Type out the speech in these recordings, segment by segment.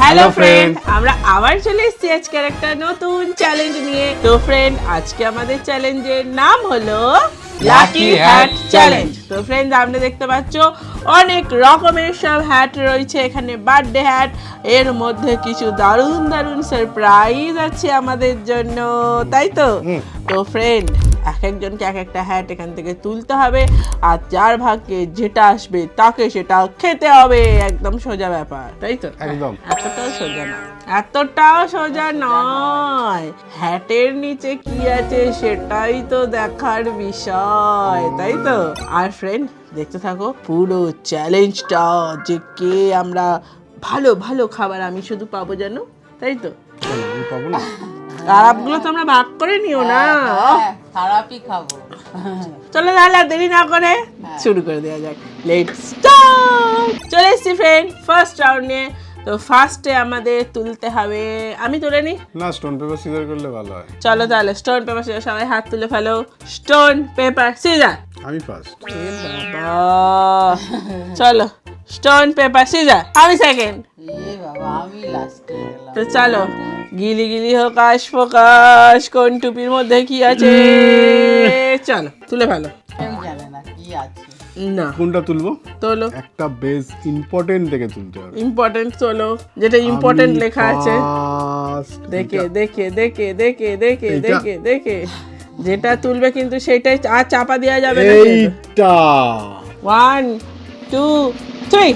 Hello friend, আমরা আবার চলে এসেছি আজকে একটা নতুন চ্যালেঞ্জ নিয়ে। তো ফ্রেন্ড, আজকে আমাদের চ্যালেঞ্জের নাম হলো লাকি হ্যাট চ্যালেঞ্জ। তো ফ্রেন্ড, আপনি দেখতে পাচ্ছ অনেক রকমের সব হ্যাট রয়েছে এখানে, বার্থডে হ্যাট। এর মধ্যে কিছু দারুণ দারুণ সারপ্রাইজ আছে আমাদের জন্য, তাই তো? তো ফ্রেন্ড, এক একজনকে এক একটা হ্যাট এখান থেকে তুলতে হবে, আর যার ভাগ্যে যেটা আসবে তাকে সেটা খেতে হবে। একদম সোজা ব্যাপার, তাই তো? একদম। এতটাও সোজা না, এতটাও সোজা নয়। হ্যাটের নিচে কি আছে সেটাই তো দেখার বিষয়, তাই তো? আর ফ্রেন্ড, দেখতে থাকো পুরো চ্যালেঞ্জটা, যে কে আমরা ভালো ভালো খাবার আমি শুধু পাবো জানো, তাই তো? আমি পাবো না। খারাপগুলো তোমরা ভাগ করে নিও না। খারাপই খাবো। চলো তাহলে আর দেরি না করে শুরু করে দেওয়া যাক। Let's start. চলে এসেছি ফ্রেন্ড ফার্স্ট রাউন্ডে। তো ফার্স্টে আমাদের তুলতে হবে, আমি তুলে নিই। না, স্টোন পেপার সিজার করলে ভালো হয়। চলো তাহলে স্টোন পেপার সিজার, সবাই হাত তুলে ফেলো। Stone paper scissor. আমি ফার্স্ট। চলো স্টোন পেপার সিজার, আমি সেকেন্ড। এ বাবা, আমি লাস্টে গেলাম। তো চলো গিলি গিলি হোকাশ ফোকাশ, কোন টুপির মধ্যে কি আছে? চলো তুলে ফেলো। কেউ জানে না কি আছে। না, কোনটা তুলবো? তোলো একটা বেশ ইম্পর্টেন্ট দেখে তুলতে হবে। ইম্পর্টেন্ট তোলো, যেটা ইম্পর্টেন্ট লেখা আছে। First দেখে এটা। দেখে দেখে দেখে দেখে এইটা? দেখে দেখে যেটা তুলবে কিন্তু সেটাই আর চাপা দেওয়া যাবে না। এইটা। 1 2 3।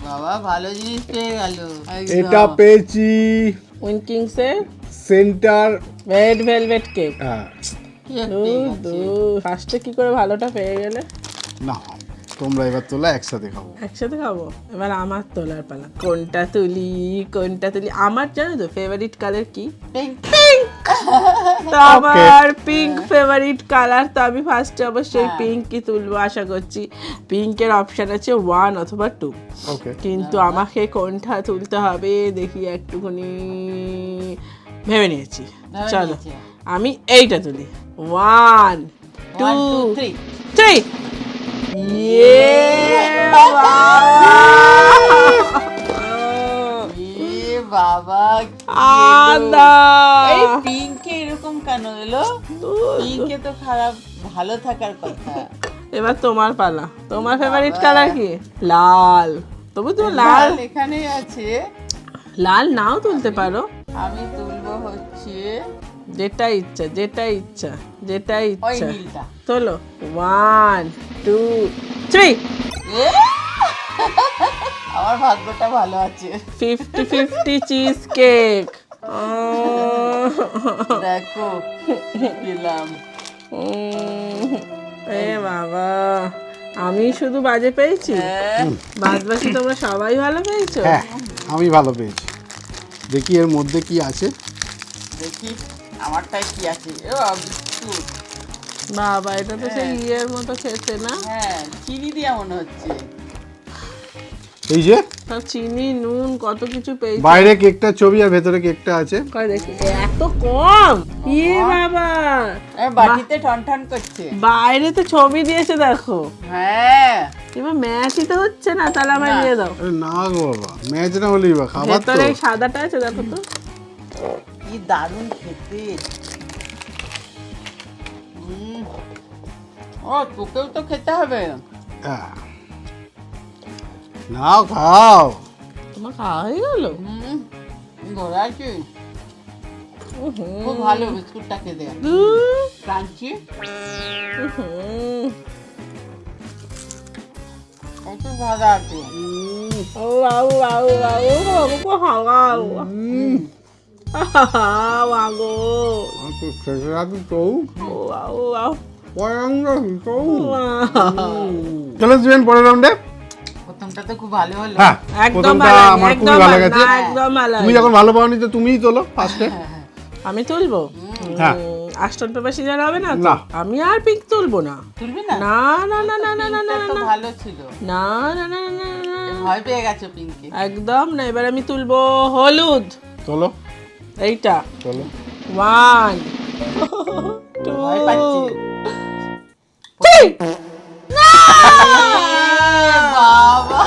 বাবা, ভালো জিনিস পেয়ে গেল। এটা পেয়েছি উইনকিংস এর সেন্টার। Red velvet cake. হ্যাঁ। ফার্স্টে কি করে ভালোটা পেয়ে গেলে? না, তোমরা এবার তোলা একসাথে খাবো। একসাথে খাবো। এবার আমার তোলার পালা। কোনটা তুলি কোনটা তুলি? আমার জানো তো ফেভারিট কালার কি? Pink. তো আমার পিঙ্ক ফেভারিট কালার। তো আমি ফার্স্টে অবশ্যই পিঙ্কই তুলবো আশা করছি। পিঙ্কের অপশন আছে 1 অথবা 2, ওকে। কিন্তু আমাকে কোনটা তুলতে হবে দেখি একটুখানি ভেবে নিয়েছি। ভেবে চলো নিয়েছি। আমি এইটা তুলি। 1 2 1 2 3 3। ইয়ে বাবা! এ বাবা, আদা! এই পিঙ্কে এরকম কেন এলো? পিঙ্কে তো খারাপ, ভালো থাকার কথা। এবার তোমার পালা। তোমার ফেভারিট কালার কি? লাল। তবু তুমি লাল এখানেই আছে। লাল নাও তুলতে পারো, আমি তুলবো হচ্ছে যেটা ইচ্ছা যেটা ইচ্ছা যেটা ওই ইচ্ছা। নীলটা। তোলো 1 2 3। এ! আমার ভাগ্যটা ভালো আছে। 50-50 চিজ কেক। দেখো দিলাম। এ বাবা, আমি শুধু বাজে পেয়েছি? বাদ বাকি তোমরা সবাই ভালো পেয়েছো। হ্যাঁ, আমি ভালো পেয়েছি। দেখি এর মধ্যে কি আছে। দেখি আমারটাই কি আছে। ও বিস্কুট। বাবা, এটা তো সেই ইয়ের মতো খেতে না? হ্যাঁ, চিনি দিয়া মনে হচ্ছে। এই যে সব চিনি নুন কত কিছু পেয়েছি। বাইরে কেকটা ছবি আর ভেতরে কেকটা আছে। কই দেখি, এত কম? ইয়ে বাবা, বাটিতে ঠন করছে। বাইরে তো ছবি দিয়েছে দেখো। হ্যাঁ, এবার ম্যাচই তো হচ্ছে না, তাহলে আমায় না। দিয়ে দাও। আরে না গো বাবা, ম্যাচ না হলেই বা খাবার তো। ভেতরে এই সাদাটা আছে দেখো তো। কি দারুণ খেতে। ও, তোকেও তো খেতে হবে। হ্যাঁ। নাও খাও। তোমার খাওয়া হয়ে গেল? ঘোরা আছে। খুব ভালো বিস্কুটটা খেতে, ক্রাঞ্চি। কত ভালো আছে। ও বাউ বাউ বাউ, আমাকে হাওয়াও। বাগো, আর তো খেতে রাখি তো। ও বাউ বাউ। চলো জীবন পরের রাউন্ডে। প্রথমটা তো খুব ভালো হলো। হ্যাঁ, একদম প্রথমটা ভালো হয়নি, আমার খুবই একদম ভালো ভালো গেছে। না, একদম ভালো তুমি হয়নি। যখন ভালো পাওনি তো তুমিই তোলো ফার্স্টে। আমি তুলবো? হ্যাঁ। আস্টন পেপার সিজার হবে না তো? না। আমি আর পিঙ্ক তুলবো না। তুলবি না? না না না না না না না পিঙ্কটা তো না ভালো ছিল। না না না না না না। ভয় পেয়ে গেছো পিঙ্কে। একদম না। এবার আমি তুলবো হলুদ, তোলো এইটা। তোলো। 1 2 ভয় পাচ্ছি। 3। বাবা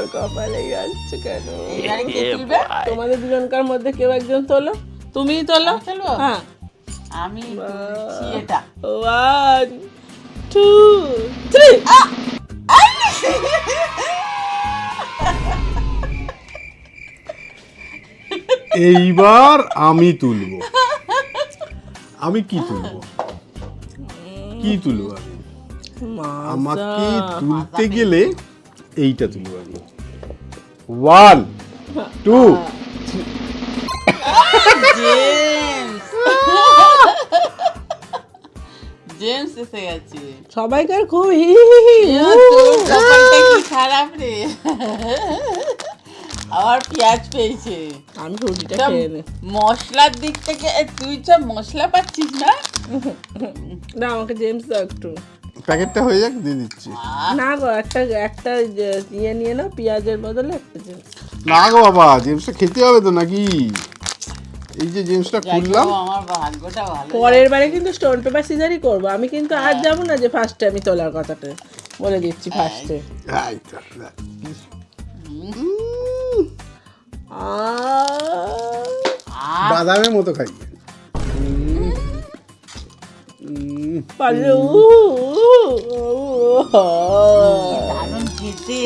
আমার কপালে যাচ্ছে কেন? এবারে কে তুলবে? তোমাদের দুজনকার মধ্যে কেউ একজন তোলো, তুমিই তোলো। আমি তুলবো? হ্যাঁ, আমি তুলছি এটা। 1 2 3 এইবার আমি তুলবো। আমি কি তুলবো? কি তুলবো আমি? আমাকে তুলতে গেলে এইটা তুলবো আমি। 1 2 জেমস জেমস এসে গেছে। সবাইকার খুব তোর কপালটা কি খারাপ রে। আবার পেঁয়াজ পেয়েছে। আমি রুটিটা সব খেয়ে নে। মশলার দিক থেকে তুই সব মশলা পাচ্ছিস না? না, আমাকে জেমস দাও একটু। প্যাকেটটা হয়ে যাক দিয়ে দিচ্ছি। না গো, একটা ইয়ে নিয়ে নাও, পেঁয়াজের বদলে একটা জেমস। না গো বাবা, জেমসটা খেতে হবে তো নাকি? এই যে জেমসটা খুললাম। আমার ভাগ্যটা ভালো। পরের বারে কিন্তু স্টোন পেপার সিজারই করবো। আমি কিন্তু আজ যাবো না যে ফার্স্টে আমি তোলার কথাটা বলে দিচ্ছি ফার্স্টে। এই তো, বাদামের মতো খাই। দারুণ খেতে।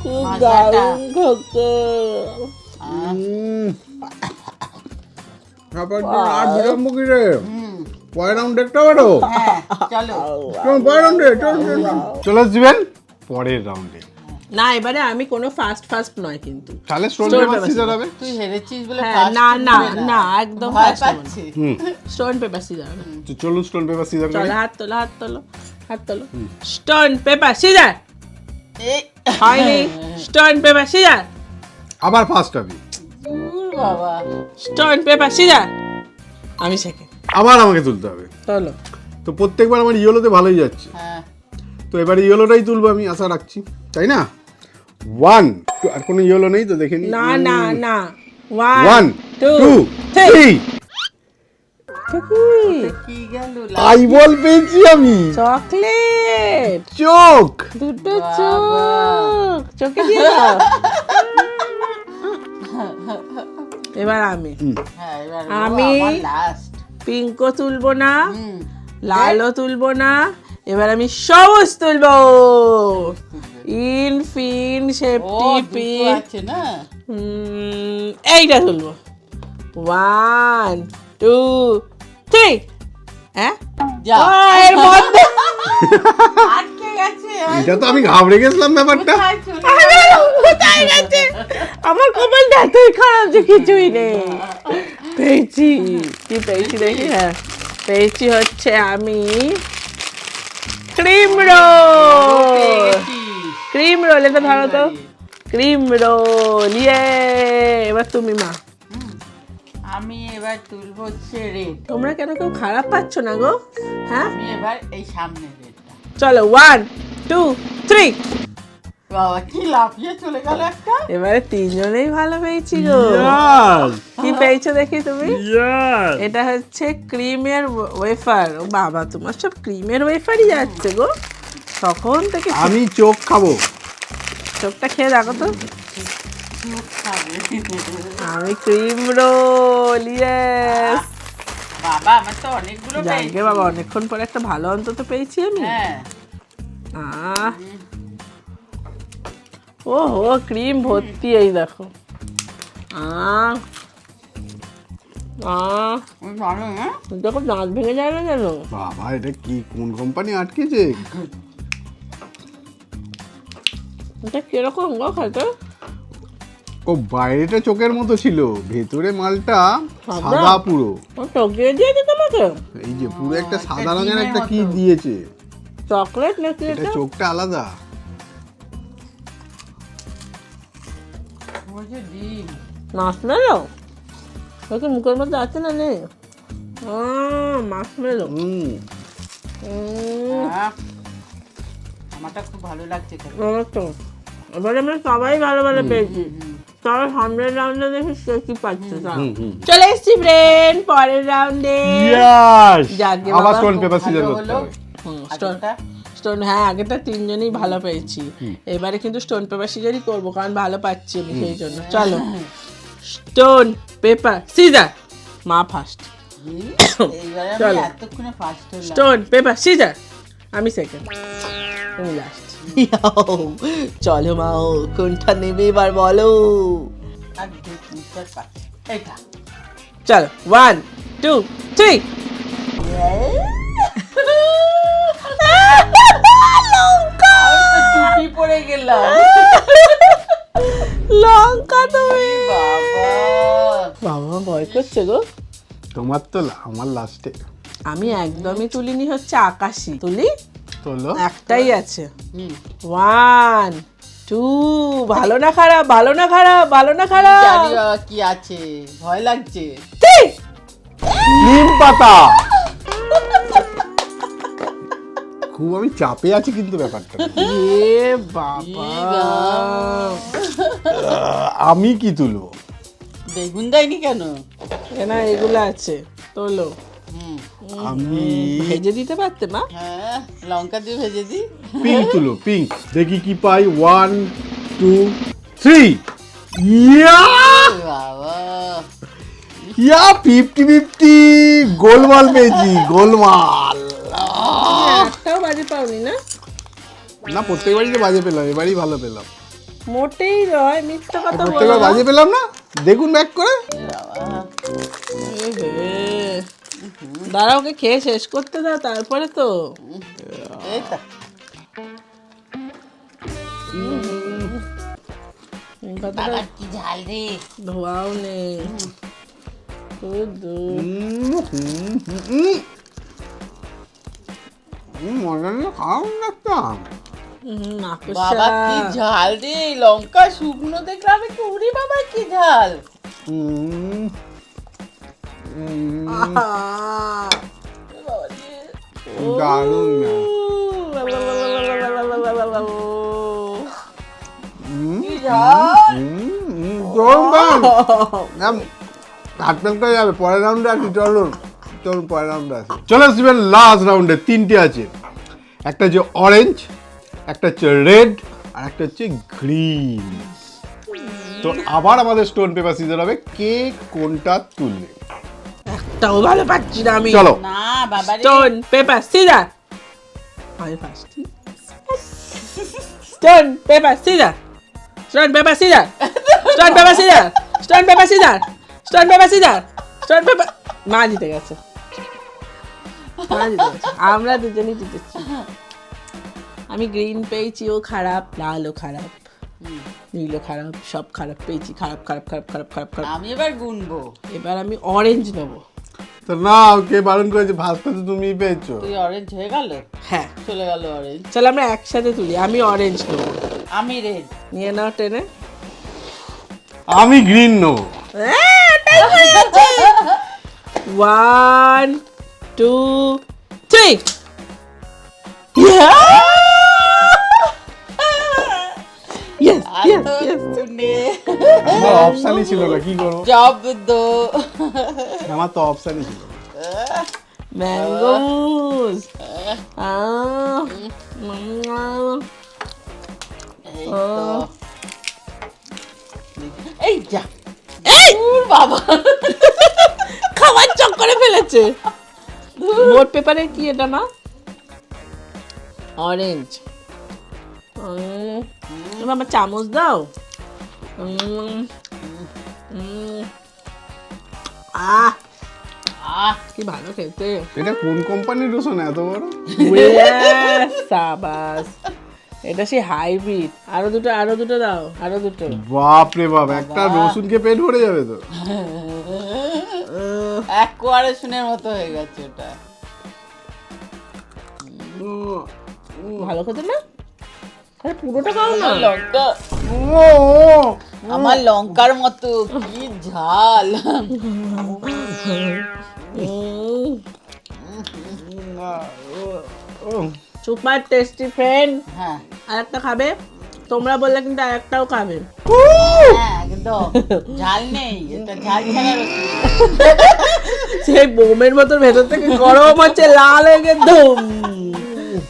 খুব মজাটা। দারুণ খেতে। আর বিলম্ব কি রে? পরের রাউন্ড দেখতে পারো? হ্যাঁ চলো। পরের রাউন্ডে চলে আসবেন পরের রাউন্ডে। না, এবারে আমি কোনো ফার্স্ট নয় কিন্তু। তাহলে stone Stone paper paper scissor হবে। তুই হেরেছিস বলে হ্যাঁ, first না তুলবে না না, একদম ভয় ফার্স্ট পাচ্ছে। Stone paper caesar. তো চলো স্টোন পেপার সিজার করি। চলো, হাত তোলো, হাত তোলো, হাত তোলো। Stone paper caesar. এই হয়নি। Stone paper caesar. আবার ফার্স্ট হবে। দূর বাবা। Stone paper scissor. আমি সেকেন্ড। আবার আমাকে তুলতে হবে। চলো। তো প্রত্যেকবার আমার ইয়েলোতে ভালোই যাচ্ছে। হ্যাঁ তো এবারে ইয়েলোটাই তুলবো আমি আশা রাখছি, তাই না? 1 আর কোনো ইয়েলো নেই তো দেখে নি। না না না। 1 1 2 2 3 কি গেল? আইবল পেয়েছি আমি। চকলেট। চোখ। দুটো চোখ। চোখে দিয়ে দাও। এবার আমি হ্যাঁ এবার আমি- লাস্ট। পিঙ্কও তুলবো না, লালও তুলবো না, এবার আমি সবুজ তুলবো। ইন ফিন ও সেফটি পি দুটো আছে না? এইটা তুলবো। 1 2 3 হ্যাঁ যা। এর মধ্যে আটকে গেছে। এটা তো আমি ঘাবড়ে গেছিলাম ব্যাপারটা। কোথায় চলে কোথায় গেছে? আমার কপালটা এতই খারাপ যে কিছুই নেই। পেয়েছি, কি পেয়েছি দেখি? হ্যাঁ পেয়েছি হচ্ছে আমি ক্রিম রোল। ক্রিম রোল, এটা ধরো তো। ক্রিম রোল, ইয়ে। এবার তুমি মা। আমি এবার তুলবো হচ্ছে রেড। তোমরা কেন কেউ খারাপ পাচ্ছ না গো? হ্যাঁ আমি এবার এই সামনে রেডটা। চলো 1 2 3। বাবা কি লাফিয়ে চলে গেল একটা। এবারে তিনজনেই ভালো পেয়েছি গো। কি পেয়েছো দেখি তুমি? এটা হচ্ছে ক্রিমের ওয়েফার। ও বাবা, তোমার সব ক্রিমের ওয়েফারই যাচ্ছে গো তখন থেকে। আমি চোখ খাবো। চোখটা খেয়ে দেখো তো। চোখ খাবে। আমি ক্রিম রোল, ইয়েস। বাবা আমার তো অনেকগুলো যাকে পেয়েছি। বাবা, অনেকক্ষণ পরে একটা ভালো অন্তত পেয়েছি আমি। হ্যাঁ আহ, ওহো, ক্রিম ভর্তি, এই দেখো। আহ আহ, জানো না? দেখো দাঁত ভেঙে যায় না যেন। বাবা এটা কি কোন কোম্পানি আটকেছে? এটা কিরকম গো খেতে? ও বাইরেটা চোখের মতো ছিল, ভেতরে মালটা সাদা? সাদা পুরো। চকিয়ে দিয়েছে তোমাকে? এই যে পুরো একটা এটা সাদা রঙের ডিমের একটা কি মতো। দিয়েছে। চকলেট নাকি এটা এটা? চোখটা আলাদা। বলছে ডিম। মার্শমেলো? ওকে মুখের মধ্যে আছে না নেই? মার্শমেলো। আহ, আমারটা খুব ভালো লাগছে খেতে। এবারে আমরা সবাই ভালো ভালো পেয়েছি। তবে সামনের রাউন্ডে দেখি কে কি পাচ্ছে। চলে এসছি ফ্রেন্ড পরের রাউন্ডে। Yes! যাকে আবার বাবা, স্টোন পেপার ভালো সিজার করতে হলো। হবে। আগেরটা স্টোন, হ্যাঁ আগেটা তিনজনই ভালো পেয়েছি, এবারে কিন্তু স্টোন পেপার সিজারই করবো কারণ ভালো পাচ্ছি আমি সেই জন্য। চলো স্টোন পেপার সিজার, মা ফার্স্ট। এইবারে আমি চলো। এতক্ষণে ফার্স্ট হলাম। স্টোন পেপার সিজার, আমি সেকেন্ড, তুমি লাস্ট। চলো মা, কোনটা নেবে এবার বলো। আর 2 3 4 5 এটা চলো 1 2 3। লঙ্কা, টুপি পরে গেলাম। লঙ্কা তুমি। বাবা বাবা ভয় করছে গো। তোমার তো আমার লাস্টে আমি একদমই তুলিনি, হচ্ছে আকাশি তুলি, তোলো। একটাই আছে। 1 2, ভালো না খারাপ, ভালো না খারাপ, ভালো না খারাপ। জানি বাবা কি আছে, ভয় লাগছে। 3। নিম পাতা। খুব আমি চাপে আছি কিন্তু ব্যাপারটা। এ বাবা, আমি কি তুলবো? বেগুন দেয়নি কেন? না এগুলো আছে, তোলো। হুম, আমি ভেজে দিতে পারতে মা। হ্যাঁ লঙ্কা দিয়ে ভেজে দি। পিঙ্ক তুলো, পিঙ্ক। দেখি কি পাই। 1 2 3। ইয়া বাবা ইয়া 50-50 গোলমাল পেয়েছি, গোলমাল। একটাও বাজে পাওনি না? না প্রত্যেক বাড়িতে বাজে পেলাম, এবারই ভালো পেলাম। মোটেই নয়, মিথ্যা কথা বলো প্রত্যেকবার না। বাজে পেলাম না, দেখুন ব্যাক করে। দাঁড়া, ওকে খেয়ে শেষ করতে দাও তারপরে তো। এই তো বাবা কি ঝাল রে। ধোয়াও নেই। মজা নিয়ে খাওয়ান দেখতাম। বাবা কি ঝাল রে, লঙ্কা শুকনো দেখলে আমি কুড়ি বাবা কি ঝাল। দারুণ না। কি ঝাল। হাতটা যাবে পরের রাউন্ডে আছে। চলুন চলুন পরের রাউন্ডে আছে। চলে আসবেন লাস্ট রাউন্ডে। 3টে আছে, একটা হচ্ছে অরেঞ্জ, একটা হচ্ছে রেড, আর একটা হচ্ছে গ্রিন। তো আবার আমাদের স্টোন পেপার সিজার হবে, কে কোনটা তুলবে। একটাও ভালো পাচ্ছি না আমি। চলো না বাবা রে। স্টোন পেপার সিজার, আমি first. Stone paper caesar, stone paper caesar, stone paper caesar, stone paper caesar, stone paper caesar, stone paper. মা জিতে গেছে, মা জিতে গেছে। আমরা দুজনেই জিতেছি। আমি গ্রিন পেয়েছি, ও খারাপ, লালও খারাপ, নীলও খারাপ, সব খারাপ পেয়েছি। খারাপ খারাপ খারাপ খারাপ খারাপ খারাপ। আমি এবার গুনবো। এবার আমি অরেঞ্জ নেবো। তো না, কে বারণ করেছে? ফার্স্টে তো তুমিই পেয়েছো। তুই অরেঞ্জ হয়ে গেল, হ্যাঁ চলে গেল অরেঞ্জ। চলো আমরা একসাথে তুলি। আমি অরেঞ্জ নেবো, আমি রেড। নিয়ে নাও টেনে। আমি গ্রিন নেবো। 1 2 3। Yes, yes, yes. আমার অপশানই ছিল না, কি করবো? জব দো। আমার তো অপশানই ছিল না। Mangoes. এই তো। এই যা বাবা খাবার চক্করে ফেলেছে। বোর্ড পেপারের কি এটা না? অরেঞ্জ। আমার চামচ দাও। আহ আহ কি ভালো খেতে। এটা কোন কোম্পানির রসুন এত বড়? সাবাস, এটা সেই হাইব্রিড। আরো দুটো, আরো দুটো দাও, আরো দুটো। বাপ রে বাপ, একটা রসুনকে পেট ভরে যাবে তো। এক কোয়ারেশনের মতো হয়ে গেছে ওটা। ভালো খেতে না? আরে পুরোটা খাও না। আমার লঙ্কা, আমার লঙ্কার মতো কি ঝাল। Super tasty friend. হ্যাঁ আর একটা খাবে? তোমরা বললে কিন্তু আর একটাও খাবে। হ্যাঁ একদম ঝাল নেই, এটা ঝাল ছাড়া রসুন। সেই বোমের মতো ভেতর থেকে গরম হচ্ছে, লাল হয়ে গেছে।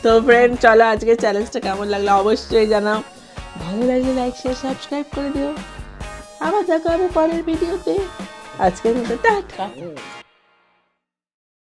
তো ফ্রেন্ড চলো আজকে চ্যালেঞ্জটা কেমন লাগলো অবশ্যই জানাও, ভালো লাগলে লাইক শেয়ার সাবস্ক্রাইব করে দিও। আবার দেখা হবে পরের ভিডিওতে, আজকের মতো টাটা।